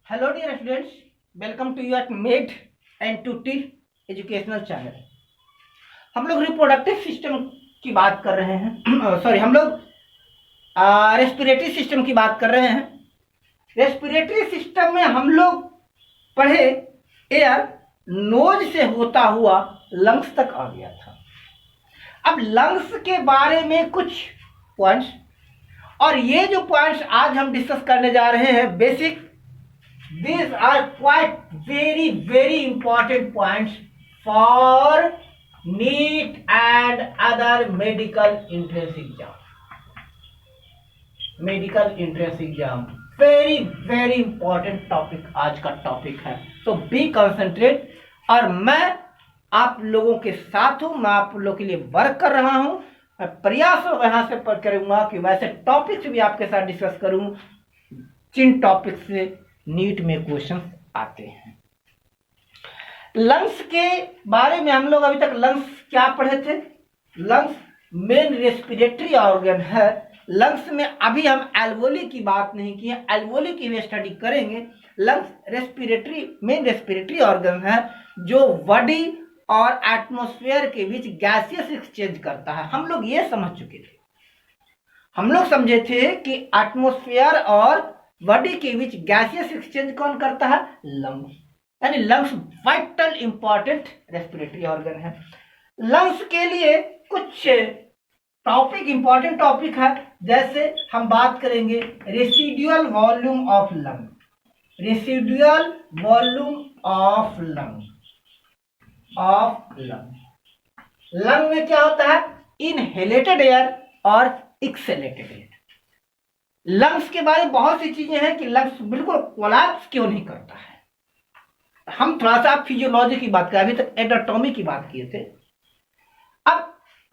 Hello dear students, welcome to your med and tooty educational channel. हम लोग reproductive system की बात कर रहे हैं सॉरी हम लोग रेस्पिरेटरी सिस्टम की बात कर रहे हैं। रेस्पिरेटरी सिस्टम में हम लोग पढ़े एयर नोज से होता हुआ लंग्स तक आ गया था। अब लंग्स के बारे में कुछ पॉइंट्स, और ये जो पॉइंट्स आज हम डिस्कस करने जा रहे हैं basic, these are quite very important points for NEET and other medical entrance exam very important topic आज का टॉपिक है। तो बी कंसंट्रेट, और मैं आप लोगों के साथ हूं, मैं आप लोगों के लिए वर्क कर रहा हूं। मैं प्रयास वहां से करूंगा कि वैसे टॉपिक्स भी आपके साथ डिस्कस करूं जिन टॉपिक से नीट में क्वेश्चन आते हैं। लंग्स के बारे में हम लोग अभी तक लंग्स क्या पढ़े थे? लंग्स मेन रेस्पिरेटरी ऑर्गन है। लंग्स में अभी हम एल्वोली की बात नहीं की है, एल्वोली की भी स्टडी करेंगे। लंग्स मेन रेस्पिरेटरी ऑर्गन है जो बॉडी और एटमॉस्फेयर के बीच गैसियस एक्सचेंज करता है। हम लोग ये समझ चुके थे, हम लोग समझे थे कि एटमॉस्फेयर और बॉडी के बीच गैसियस एक्सचेंज कौन करता है? लंग्स। यानी lungs vital important respiratory organ है। लंग्स के लिए कुछ टॉपिक, इंपॉर्टेंट टॉपिक है, जैसे हम बात करेंगे residual volume of lung. Residual volume of lung lung में क्या होता है? इनहेलेटेड एयर और एक्सहेलेटेड एयर। लंग्स के बारे में बहुत सी चीजें हैं कि लंग्स बिल्कुल कोलैप्स क्यों नहीं करता है। हम थोड़ा सा फिजियोलॉजी की बात करें, अभी तक एनाटॉमी की बात किए थे। अब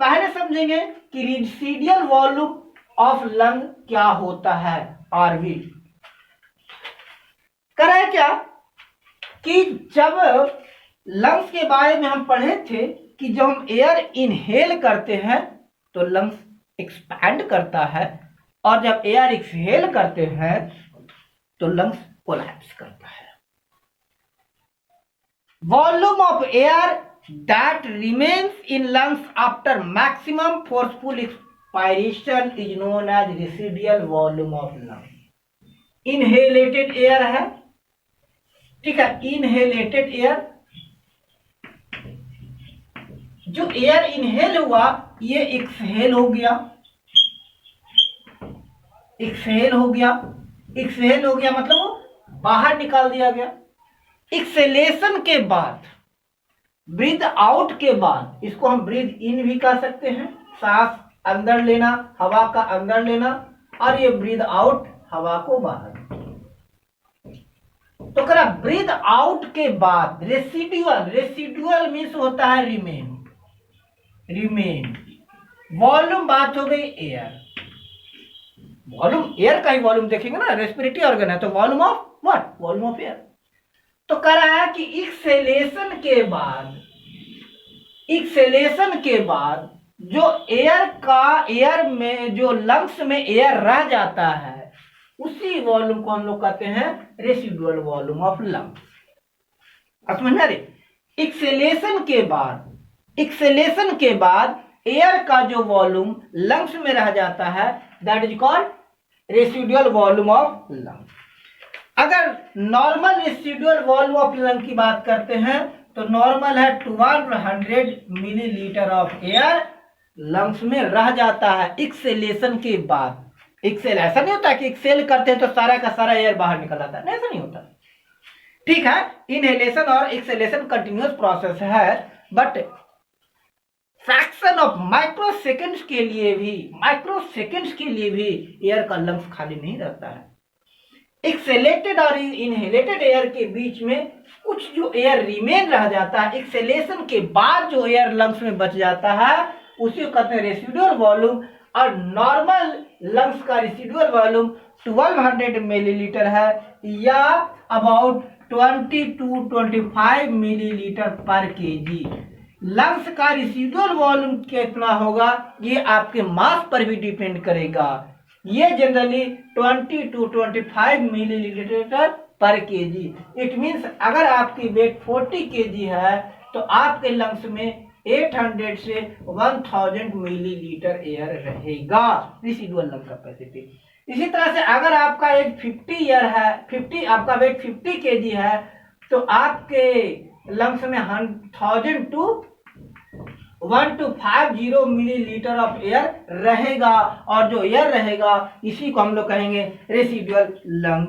पहले समझेंगे कि रेसिडुअल वॉल्यूम ऑफ लंग क्या होता है। आरवी करें क्या कि जब लंग्स के बारे में हम पढ़े थे कि जब हम एयर इनहेल करते हैं तो लंग्स एक्सपैंड करता है, और जब एयर एक्सहेल करते हैं तो लंग्स कोलैप्स करता है। Volume of air that remains in lungs after maximum forceful expiration is known as residual volume of lung. Inhalated air है, ठीक है, इनहेलेटेड एयर, जो एयर इनहेल हुआ ये एक्सहेल हो गया, एक्सहेल हो गया मतलब वो बाहर निकाल दिया गया। एक्सेलेशन के बाद, ब्रीथ आउट के बाद, इसको हम ब्रीथ इन भी कह सकते हैं, सांस अंदर लेना, हवा का अंदर लेना, और ये ब्रीथ आउट, हवा को बाहर। तो करा ब्रीथ आउट के बाद रेसिडुअल मीन्स होता है रिमेन। वॉल्यूम बात हो गई एयर, वॉल्यूम एयर का ही वॉल्यूम देखेंगे ना, रेस्पिरेटरी ऑर्गन है तो volume of what? Volume of air. तो कह रहा है कि एक्सेलेशन के बाद जो एयर में जो लंग्स में एयर रह जाता है उसी वॉल्यूम को हम लोग कहते हैं रेसिडुअल वॉल्यूम ऑफ लंग्स। समझ में आ रही? एक्सेलेशन के बाद एयर का जो वॉल्यूम लंग्स में रह जाता है that is called residual volume of lung. अगर normal residual volume of lung की बात करते हैं तो नॉर्मल है 1200 मिलीलीटर ऑफ एयर लंग्स में रह जाता है एक्सेलेशन के बाद। एक्सेल ऐसा नहीं होता कि एक्सेल करते हैं तो सारा का सारा एयर बाहर निकल आता है, ऐसा नहीं होता, ठीक है। इनहेलेशन और एक्सेलेशन कंटिन्यूअस प्रोसेस है, बट फ्रैक्शन ऑफ माइक्रोसेकंड्स के लिए भी एयर का लंग्स खाली नहीं रहता है। एक्सेलेटेड और इनहेलेटेड एयर के बीच में कुछ जो एयर रिमेन रह जाता है, एक्सेलेशन के बाद जो एयर लंग्स में बच जाता है उसी को कहते हैं रेसिडुअल वॉल्यूम। और नॉर्मल लंग्स का रेसिडुअल वॉल्यूम 1200 मिलीलीटर है, या अबाउट 20 to 25 मिलीलीटर पर केजी। लंग्स का रेसिडुअल वॉल्यूम कितना होगा ये आपके मास पर भी डिपेंड करेगा। ये जनरली 20 to 25 मिलीलीटर पर केजी। इट मीन्स अगर आपकी वेट 40 केजी है तो आपके लंग्स में 800 से 1000 मिलीलीटर एयर रहेगा, रेसिडुअल लंग कैपेसिटी। इसी तरह से अगर आपका एज 50 ईयर है, 50 आपका वेट 50 केजी है तो आपके लंग्स में 1000 टू 1250 मिलीलीटर ऑफ एयर रहेगा, और जो एयर रहेगा इसी को हम लोग कहेंगे रेसिडुअल लंग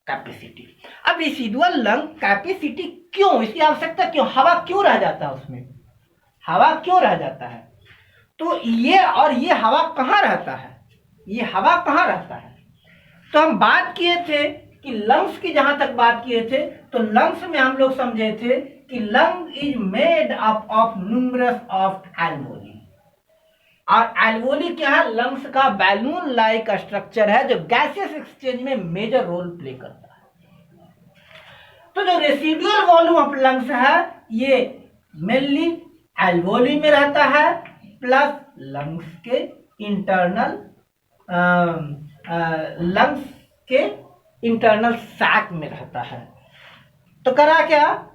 कैपेसिटी। अब रेसिडुअल लंग कैपेसिटी क्यों, इसकी आवश्यकता क्यों, हवा क्यों रह जाता है उसमें, हवा क्यों रह जाता है, तो ये हवा कहाँ रहता है, ये हवा कहाँ रहता है। तो हम बात किए थे कि लंग्स की, जहां तक बात किए थे तो लंग्स में हम लोग समझे थे कि lung is made up of numerous of alveoli, और एल्वोली क्या है, लंग्स का बैलून लाइक स्ट्रक्चर है जो गैसेस एक्सचेंज में मेजर रोल प्ले करता है। तो जो रेसिडुअल वॉल्यूम ऑफ लंग्स है ये मेनली एल्वोली में रहता है, प्लस लंग्स के इंटरनल लंग्स के इंटरनल सैक में रहता है। तो करा क्या,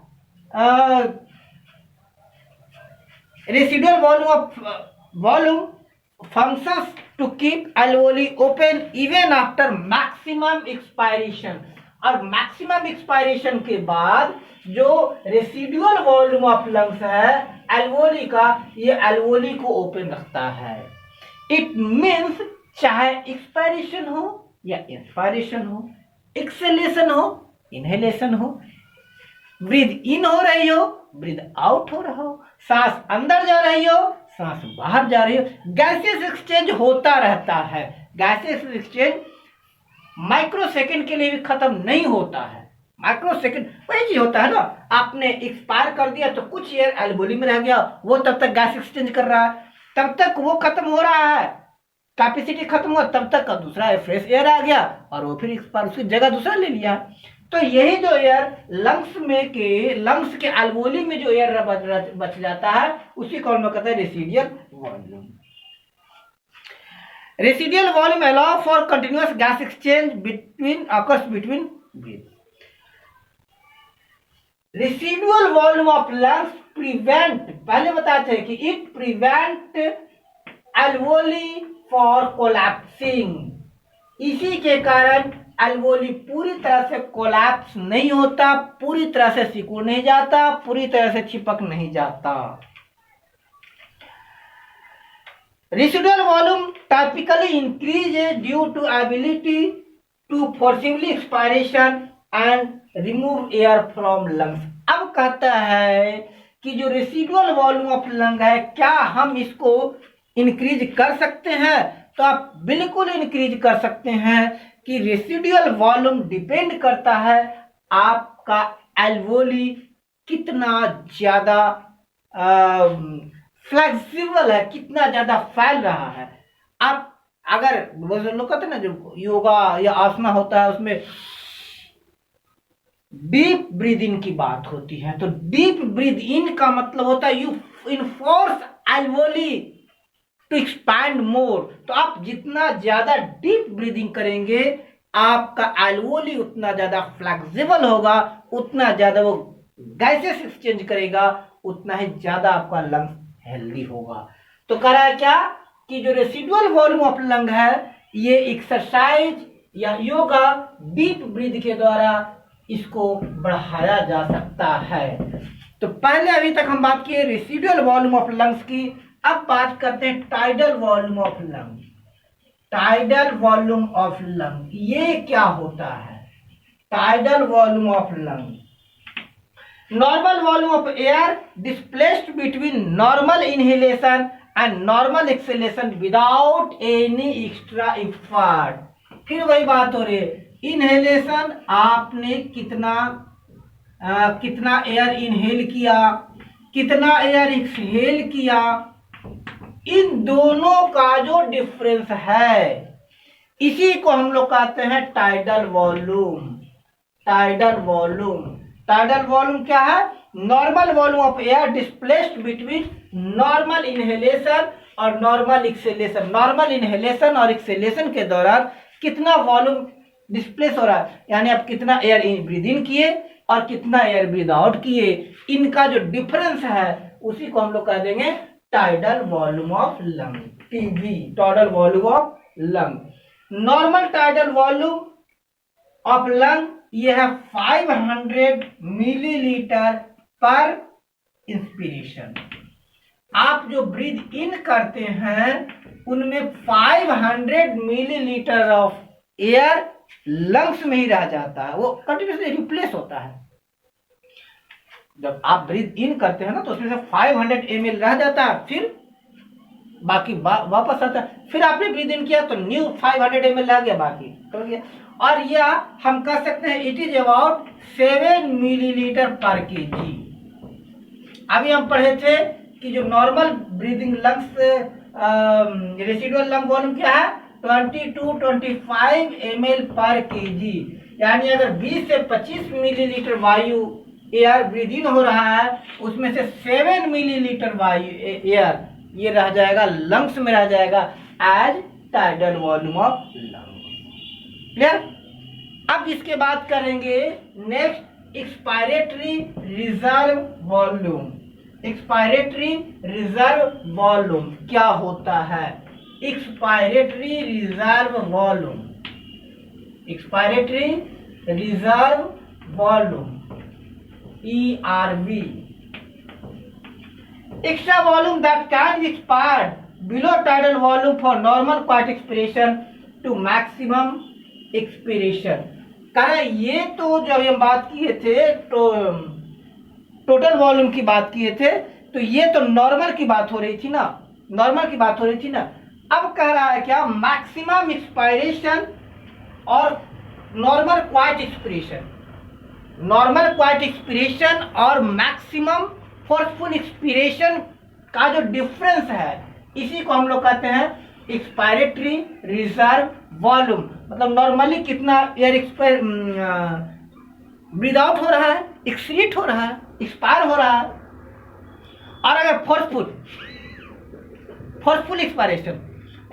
residual volume functions to keep alveoli open even after maximum expiration, और मैक्सिमम एक्सपायरेशन के बाद जो रेसिडुअल वॉल्यूम ऑफ लंग्स है एल्वोली का, ये एल्वोली को ओपन रखता है। इट मीन्स चाहे एक्सपायरेशन हो या इंस्पायरेशन हो, एक्सेलेशन हो, इनहेलेशन हो, ब्रीद इन हो रही हो, ब्रीद आउट हो रहा हो, सांस अंदर जा रही हो, सांस बाहर जा रही हो, गैसेस एक्सचेंज होता रहता है। गैसेस एक्सचेंज माइक्रो सेकंड के लिए भी खत्म नहीं होता है। माइक्रो सेकंड वही चीज होता है ना, आपने एक्सपायर कर दिया तो कुछ एयर एल्वोली में रह गया, वो तब तक गैस एक्सचेंज कर रहा है, तब तक वो खत्म हो रहा है, कैपेसिटी खत्म हुआ, तब तक का दूसरा फ्रेश एयर आ गया और वो फिर एक्सपायर उसकी जगह दूसरा ले लिया। तो यही जो एयर लंग्स के एल्वोली में जो एयर बच जाता है उसी को हम लोग कहते हैं residual volume. Residual volume allow for continuous gas exchange between breath. Residual volume of lungs prevent, पहले बताए थे कि it prevent alveoli for collapsing, इसी के कारण एल्वोली पूरी तरह से कोलैप्स नहीं होता, पूरी तरह से सिकुड़ नहीं जाता, पूरी तरह से चिपक नहीं जाता। Residual volume typically increase due to ability to forcibly expiration and remove air from lungs. अब कहता है कि जो रेसिडुअल वॉल्यूम ऑफ लंग है क्या हम इसको इंक्रीज कर सकते हैं, तो आप बिल्कुल इंक्रीज कर सकते हैं कि रेसिडुअल वॉल्यूम डिपेंड करता है आपका एल्वोली कितना ज्यादा फ्लेक्सिबल है, कितना ज्यादा फैल रहा है। आप अगर वो लोग कहते हैं ना जो योगा या आसना होता है उसमें डीप ब्रीद इन की बात होती है, तो डीप ब्रीद इन का मतलब होता है you enforce alveoli to expand more. तो आप जितना ज्यादा डीप ब्रीदिंग करेंगे आपका एल्वोली उतना ज्यादा फ्लेक्सिबल होगा, उतना ज्यादा वो गैसेस एक्सचेंज करेगा, उतना ही ज्यादा आपका लंग हेल्दी होगा। तो कह रहा है क्या कि जो रेसिडुअल वॉल्यूम ऑफ लंग है ये एक्सरसाइज या योगा डीप ब्रीद के द्वारा इसको बढ़ाया जा सकता है। तो पहले अभी तक हम बात किए रेसिडुअल वॉल्यूम ऑफ लंग्स की, अब बात करते हैं tidal volume of lung. Tidal volume of lung ये क्या होता है? Tidal volume of lung, normal volume of air displaced between normal inhalation and normal exhalation without any extra effort. फिर वही बात हो रही है, इनहेलेशन आपने कितना एयर इनहेल किया, कितना एयर एक्सहेल किया, इन दोनों का जो डिफरेंस है इसी को हम लोग कहते हैं टाइडल वॉल्यूम। टाइडल वॉल्यूम क्या है? Normal volume of air displaced between normal inhalation और नॉर्मल एक्सहेलेशन। नॉर्मल इनहेलेशन और एक्सहेलेशन के दौरान कितना वॉल्यूम डिस्प्लेस हो रहा है, यानी आप कितना एयर ब्रीद इन किए और कितना एयर ब्रीद आउट किए, इनका जो डिफरेंस है उसी को हम लोग कह देंगे tidal volume of lung, TV, tidal volume of lung. Normal tidal volume of lung ये है 500 मिलीलीटर पर इंस्पिरेशन। आप जो ब्रीद इन करते हैं उनमें 500 मिलीलीटर ऑफ एयर लंग्स में ही रह जाता है, वो कंटिन्यूसली रिप्लेस होता है। जब आप ब्रीद इन करते हैं ना तो उसमें से 500 ml रह जाता है, फिर बाकी वापस आता है, फिर आपने ब्रीद इन किया तो न्यू 500 ml रह गया, बाकी कर गया। और यह हम कह सकते हैं इट इज अबाउट 7 मिलीलीटर पर केजी। अभी हम पढ़े थे कि जो normal breathing lungs residual lung volume क्या है 20 to 25 ml पर केजी, यानी अगर 20 से 25 मिलीलीटर वायु एयर ब्रीद इन हो रहा है उसमें से 7 मिलीलीटर वायु एयर ये रह जाएगा लंग्स में, रह जाएगा as tidal volume of lung. Clear? अब इसके बाद करेंगे next expiratory reserve volume. Expiratory reserve volume क्या होता है? Expiratory reserve volume, expiratory reserve volume ERV, extra volume that can be expired below tidal volume for normal quiet expiration to maximum expiration। कारण ये तो जब हम बात किए थे तो टोटल वॉल्यूम की बात किए थे, तो ये तो नॉर्मल की बात हो रही थी ना, नॉर्मल की बात हो रही थी ना। अब कह रहा है क्या मैक्सिमम एक्सपायरेशन और normal quite expiration. Normal quite expiration और मैक्सिमम फोर्सफुल एक्सपिरेशन का जो डिफरेंस है इसी को हम लोग कहते हैं एक्सपायरेटरी रिजर्व वॉल्यूम। मतलब नॉर्मली कितना एयर एक्सपायर ब्रीद आउट हो रहा है, एक्सक्रीट हो रहा है, एक्सपायर हो रहा है। और अगर फोर्सफुल एक्सपायरेशन,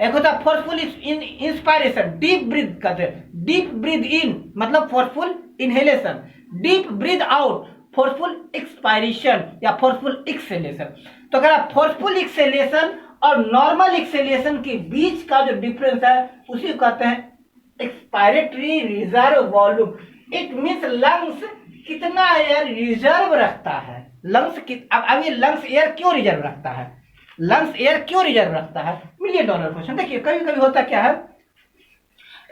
एक होता है फोर्सफुल इंस्पायरेशन, डीप ब्रीथ कहते हैं, डीप ब्रीथ इन मतलब forceful inhalation, deep breath out forceful expiration या फोर्सफुल एक्सेलेशन। तो अगर आप फोर्सफुल एक्सेलेशन और नॉर्मल एक्सेलेशन के बीच का जो डिफरेंस है उसी को कहते हैं expiratory reserve volume. It means lungs कितना एयर रिजर्व रखता है। लंग्स अब ये लंग्स एयर क्यों रिजर्व रखता है? लंग्स एयर क्यों रिजर्व रखता है? $1 मिलियन क्वेश्चन। देखिए कभी कभी होता क्या है,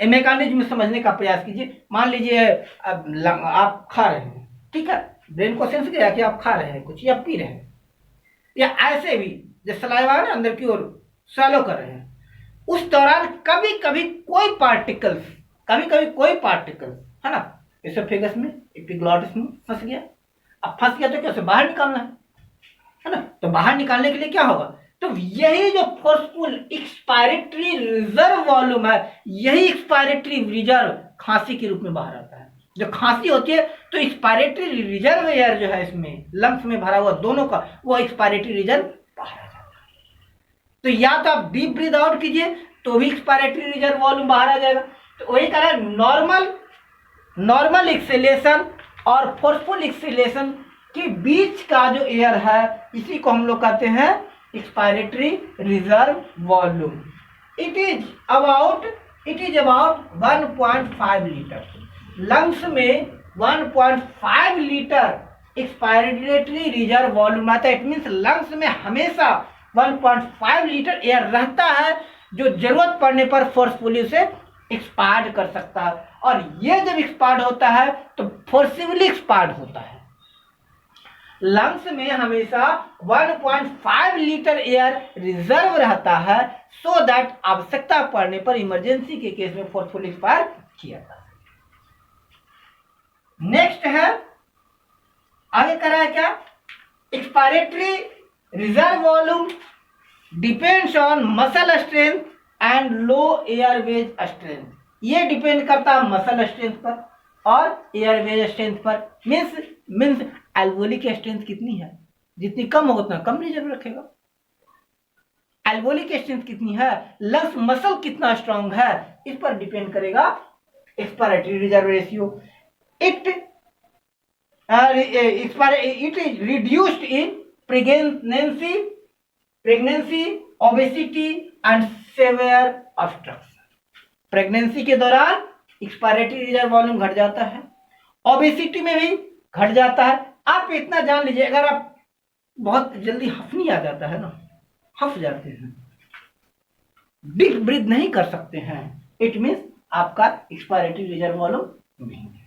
मैकेनिज्म समझने का प्रयास कीजिए। मान लीजिए आप खा रहे हैं, ठीक है, ब्रेन को सेंस किया कि आप खा रहे हैं कुछ या पी रहे हैं, या ऐसे भी जो सलाइवा है ना अंदर की ओर swallow कर रहे हैं, उस दौरान कभी कभी कोई पार्टिकल्स है ना एसोफेगस में, एपिग्लॉटिस में फंस गया। अब फंस गया तो क्या उसे बाहर निकालना है ना, तो बाहर निकालने के लिए क्या होगा? तो यही जो फोर्सफुल एक्सपायरेटरी रिजर्व वॉल्यूम है, यही एक्सपायरेटरी रिजर्व खांसी के रूप में बाहर आता है। जब खांसी होती है तो एक्सपायरेटरी रिजर्व एयर जो है इसमें लंग्स में भरा हुआ दोनों का, वो एक्सपायरेटरी रिजर्व बाहर आ जाता है। तो या तो आप डीप ब्रीथ आउट कीजिए तो भी एक्सपायरेटरी रिजर्व वॉल्यूम बाहर आ जाएगा। तो वही कह रहा है नॉर्मल एक्सेलेशन और फोर्सफुल एक्सेलेशन के बीच का जो एयर है इसी को हम लोग कहते हैं expiratory reserve volume. It is about 1.5 litre. Lungs में 1.5 लीटर एक्सपायरेटरी रिजर्व वॉल्यूम आता है। इट मींस लंग्स में हमेशा 1.5 लीटर एयर रहता है जो जरूरत पड़ने पर फोर्सफुली उसे एक्सपायर्ड कर सकता है। और ये जब एक्सपायर्ड होता है तो फोर्सिबली एक्सपायर्ड होता है। लंग्स में हमेशा 1.5 लीटर एयर रिजर्व रहता है सो दैट आवश्यकता पड़ने पर इमरजेंसी के केस में फोर्सफुली एक्सपायर किया जा सकता है। नेक्स्ट है आगे कह रहा है क्या, expiratory reserve volume depends on muscle strength and low Airways strength. ये डिपेंड करता है मसल स्ट्रेंथ पर और एयरवेज स्ट्रेंथ पर। मीन्स एल्वोलिक स्ट्रेंथ कितनी है, जितनी कम होगा उतना कम रिजर्व रखेगा। एल्वोलिक स्ट्रेंथ कितनी है, लंग्स मसल कितना स्ट्रांग है, इस पर डिपेंड करेगा expiratory reserve ratio, it it is reduced in pregnancy, obesity and severe obstruction. Pregnancy के दौरान एक्सपायरेटरी रिजर्व वॉल्यूम घट जाता है, ओबेसिटी में भी घट जाता है। आप इतना जान लीजिए, अगर आप बहुत जल्दी हफनी आ जाता है ना, हफ जाते हैं, डीप ब्रीथ नहीं कर सकते हैं, इट मीन्स आपका एक्सपायरेटरी रिजर्व वॉल्यूम नहीं है।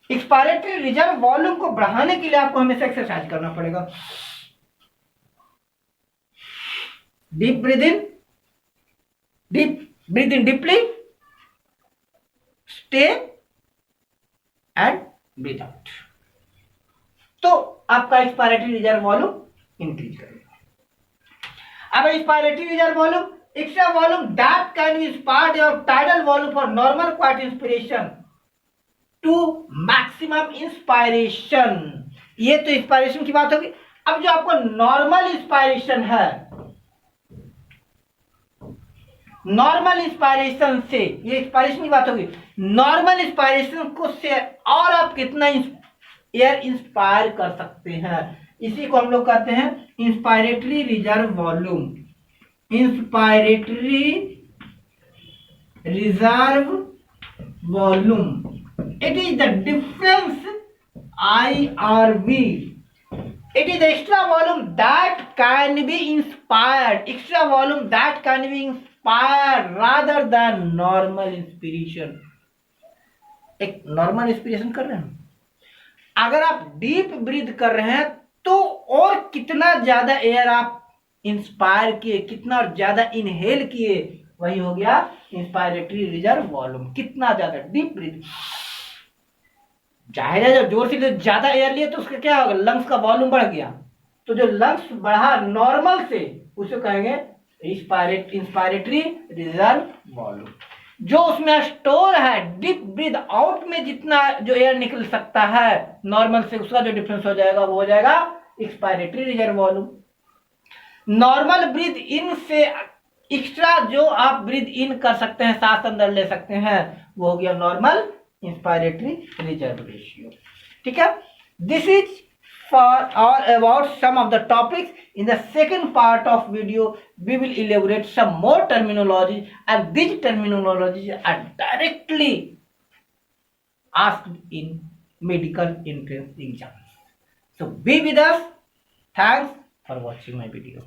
एक्सपायरेटरी रिजर्व वॉल्यूम को बढ़ाने के लिए आपको हमेशा एक्सरसाइज करना पड़ेगा। Deep breath in deeply, stay and breath out, तो आपका एक्सपायरेटरी रिजर्व वॉल्यूम इंक्रीज करेगा। अब expiratory reserve volume, extra volume that can be inspired your tidal volume for normal quiet inspiration to maximum inspiration. ये तो inspiration की बात होगी। अब जो आपको नॉर्मल इंस्पायरेशन है, नॉर्मल इंस्पायरेशन से, ये इंस्पायरेशन की बात होगी, नॉर्मल इंस्पायरेशन को से और आप कितना एयर इंस्पायर कर सकते हैं, इसी को हम लोग कहते हैं inspiratory reserve volume. Inspiratory reserve volume, it is the difference IRV, it is the extra volume that can be inspired, extra volume that can be inspired rather than normal inspiration। एक नॉर्मल इंस्पिरेशन कर रहे हैं, अगर आप deep breath कर रहे हैं तो और कितना ज्यादा एयर आप इंस्पायर किए, कितना ज्यादा इनहेल किए, वही हो गया इंस्पायरेटरी रिजर्व वॉल्यूम। कितना ज्यादा डीप ब्रीथ, जाहिर है जब जोर से ज्यादा एयर लिए तो उसका क्या होगा, लंग्स का वॉल्यूम बढ़ गया, तो जो लंग्स बढ़ा नॉर्मल से, उसे कहेंगे इंस्पायरेटरी रिजर्व वॉल्यूम। जो उसमें स्टोर है डीप ब्रीथ आउट में, जितना जो एयर निकल सकता है नॉर्मल से, उसका जो डिफरेंस हो जाएगा वो हो जाएगा expiratory reserve volume. Normal breath in से एक्स्ट्रा जो आप ब्रीथ इन कर सकते हैं, सांस अंदर ले सकते हैं, वो हो गया नॉर्मल इंस्पायरेटरी रिजर्व रेशियो। ठीक है, दिस इज फॉर और about some of the topics. In the second part of video we will elaborate some more terminology, and these terminologies are directly asked in medical entrance exams. So be with us. Thanks for watching my video.